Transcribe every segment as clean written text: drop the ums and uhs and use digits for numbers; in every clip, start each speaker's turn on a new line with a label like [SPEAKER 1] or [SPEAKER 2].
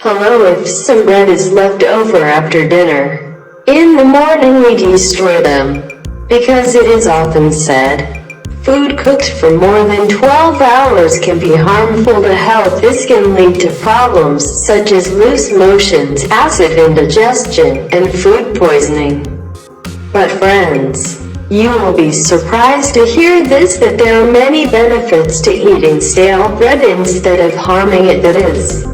[SPEAKER 1] Hello, if some bread is left over after dinner, in the morning we destroy them, because it is often said, food cooked for more than 12 hours can be harmful to health. This can lead to problems such as loose motions, acid indigestion, and food poisoning. But friends, you will be surprised to hear this, that there are many benefits to eating stale bread instead of harming it. That is,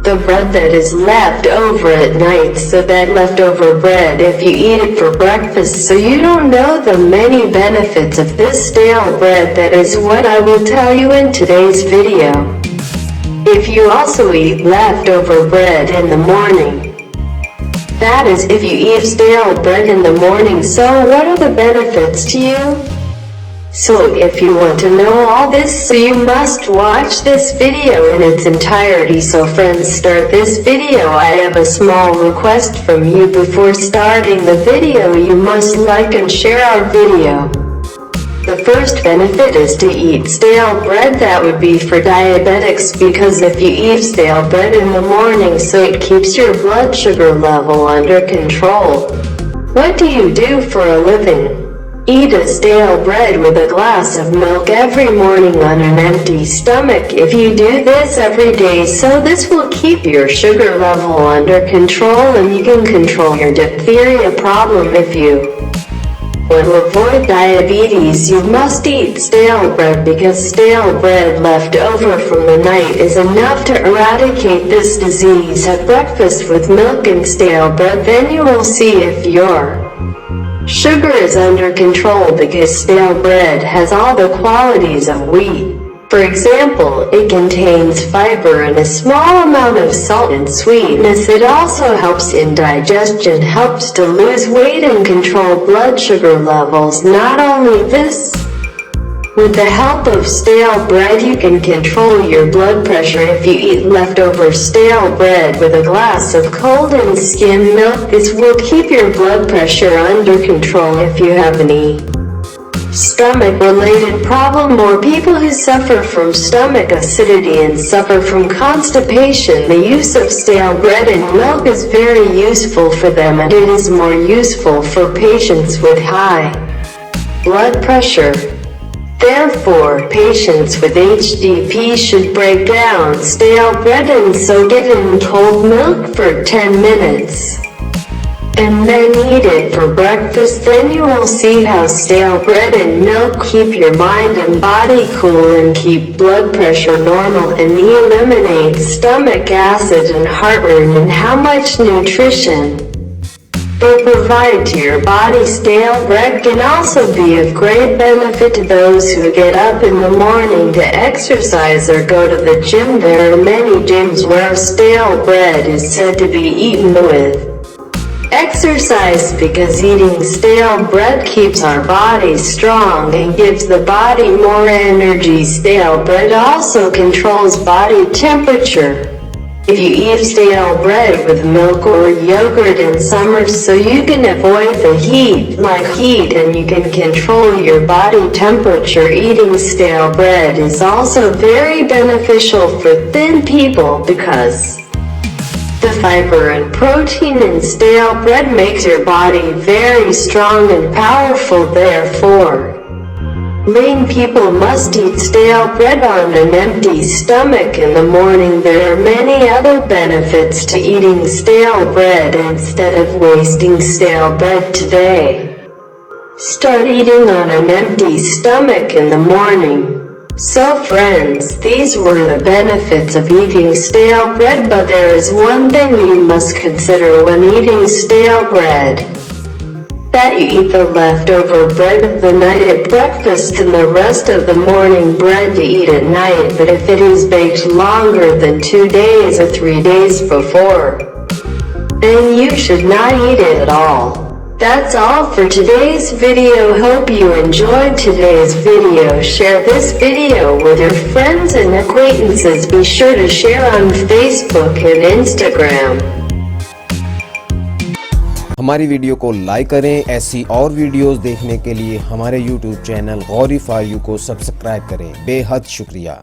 [SPEAKER 1] the bread that is left over at night. So that leftover bread, if you eat it for breakfast, so you don't know the many benefits of this stale bread. That is what I will tell you in today's video. If you also eat leftover bread in the morning, that is, if you eat stale bread in the morning, so what are the benefits to you? So if you want to know all this, so you must watch this video in its entirety. So friends, start this video. I have a small request from you. Before starting the video, you must like and share our video. The first benefit is to eat stale bread. That would be for diabetics, because if you eat stale bread in the morning, so it keeps your blood sugar level under control. What do you do for a living? Eat a stale bread with a glass of milk every morning on an empty stomach. If you do this every day, so this will keep your sugar level under control, and you can control your diphtheria problem. If you want to avoid diabetes, you must eat stale bread, because stale bread left over from the night is enough to eradicate this disease. At breakfast with milk and stale bread, then you will see if your sugar is under control, because stale bread has all the qualities of wheat. For example, it contains fiber and a small amount of salt and sweetness. It also helps in digestion, helps to lose weight and control blood sugar levels. Not only this, with the help of stale bread you can control your blood pressure. If you eat leftover stale bread with a glass of cold and skim milk, this will keep your blood pressure under control. If you have any stomach-related problem, or people who suffer from stomach acidity and suffer from constipation, the use of stale bread and milk is very useful for them, and it is more useful for patients with high blood pressure. Therefore, patients with HDP should break down stale bread and soak it in cold milk for 10 minutes. And then eat it for breakfast. Then you will see how stale bread and milk keep your mind and body cool and keep blood pressure normal, and eliminate stomach acid and heartburn, and how much nutrition they provide to your body. Stale bread can also be of great benefit to those who get up in the morning to exercise or go to the gym. There are many gyms where stale bread is said to be eaten with exercise, because eating stale bread keeps our body strong and gives the body more energy. Stale bread also controls body temperature. If you eat stale bread with milk or yogurt in summer, so you can avoid the heat, and you can control your body temperature. Eating stale bread is also very beneficial for thin people, because the fiber and protein in stale bread makes your body very strong and powerful. Therefore, lean people must eat stale bread on an empty stomach in the morning. There are many other benefits to eating stale bread. Instead of wasting stale bread today, start eating on an empty stomach in the morning. So friends, these were the benefits of eating stale bread, but there is one thing you must consider when eating stale bread: that you eat the leftover bread of the night at breakfast and the rest of the morning bread to eat at night. But if it is baked longer than 2 days or 3 days before, then you should not eat it at all. That's all for today's video. Hope you enjoyed today's video. Share this video with your friends and acquaintances. Be sure to share on Facebook and Instagram.
[SPEAKER 2] हमारी video को like करें। ऐसी और videos देखने के लिए हमारे YouTube channel Ghouri4u को सब्सक्राइब करें। बेहद शुक्रिया।